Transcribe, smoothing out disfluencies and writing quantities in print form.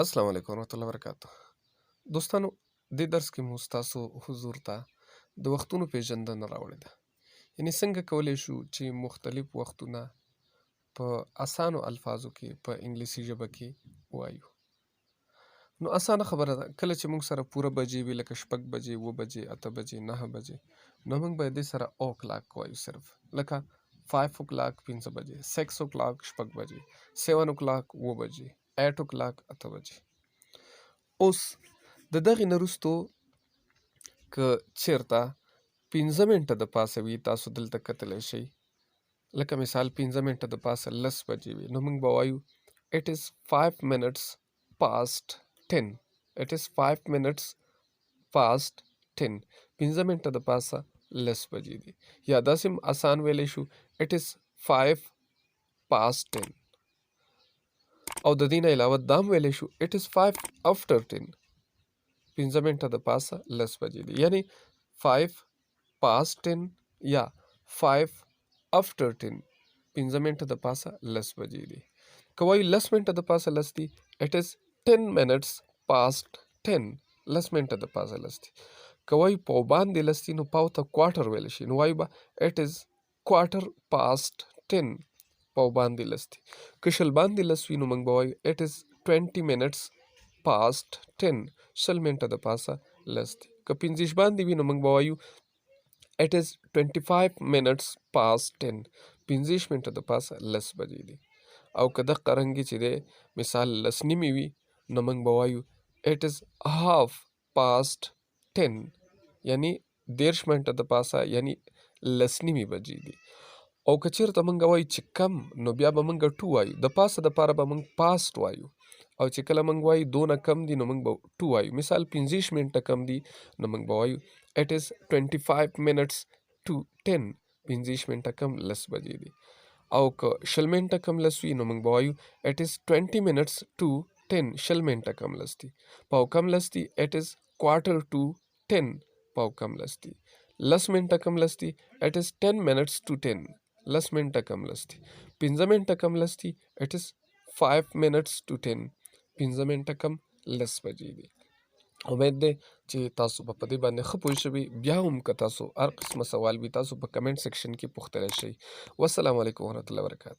السلام علیکم ورحمۃ اللہ وبرکاتہ دوستانو دې درس کې مو ستاسو حضور ته د وختونو پیژندنه راوړې ده یعنی څنګه کولی شو چې مختلف وختونه په اسانو الفاظو کې په انګلیسي ژبه کې ووایو. نو اسانه خبره ده کله چې موږ سره پوره بجې وي لکه شپږ بجې، اووه بجې، اته بجې، نهه بجې، نو موږ باید دې سره او کلاک وایو صرف لکه 5 او کلاک 5 بجې، 6 او کلاک شپږ بجې، 7 او کلاک اووه بجې، 8 او کلاک اته بجې. اوس د دغې نه وروستو که چیرته 15 منټه د پاسه وي تاسو دلته کتلی شئ لکه مثال 15 منټه د پاسه 10 بجې وي نو موږ به وایو it is 5 minutes past 10. It is 5 minutes past 10. 15 منټه د پاسه 10 بجې دي. یا داسې هم آسان ویلی شو it is 5 past 10. او د دې نه علاوه دا هم ویلی شو it is 5 after 10. 15 منټه د پاسه 10 بجې دي یعنی 5 past 10 یا 5 after 10. 15 منټه د پاسه 10 بجې دي. که وایو 10 منټه د پاسه 10 دي it is 10 minutes past 10. 10 منټه د پاسه 10 دي. که وایو پاو باندې 10 دي نو پاو ته کوارټر ویلی شي نو وایو به it is quarter past 10. پاو باندې 10 دي. که شل باندې 10 وي نو موږ به وایو it is 20 minutes past 10. شل منټه د پاسه 10 دي. که 15 باندې وي نو موږ به وایو it is 25 minutes past 10. 15 منټه د پاسه 10 بجې دي. او که دغه رنګې چې دی مثال 10 نیمې وي نو موږ به وایو it is half past 10. یعنی 10 منټه د پاسه یعنی 10 نیمې بجې دي. او که چیرته موږ وایو چې کم نو بیا به موږ 2 وایو. د پاسه دپاره به موږ past وایو او چې کله موږ وایو دونه کم دي نو موږ به 2 وایو. مثال 15 منټه کم دي نو موږ به وایو it is 25 minutes to 10. 15 منټه کم 10 بجې دي. او که شل منټه کم 10 وي نو موږ به وایو it is 20 minutes to 10. شل منټه کم 10 دي. پاو کم 10 دي it is quarter to 10. پاو کم 10 دي. 10 منټه کم 10 دي it is 10 minutes to 10. 10 منټه کم 10 دي. 15 منټه کم 10 دي it is 5 minutes to 10. 15 منټه کم 10 بجې دي. امید دی چې تاسو په دې باندې ښه پوه شوي. بیا هم که تاسو هر قسمه سوال وي تاسو په کمنټ سیکشن کې پوښتلی شئ. والسلام علیکم ورحمة الله وبرکاتہ.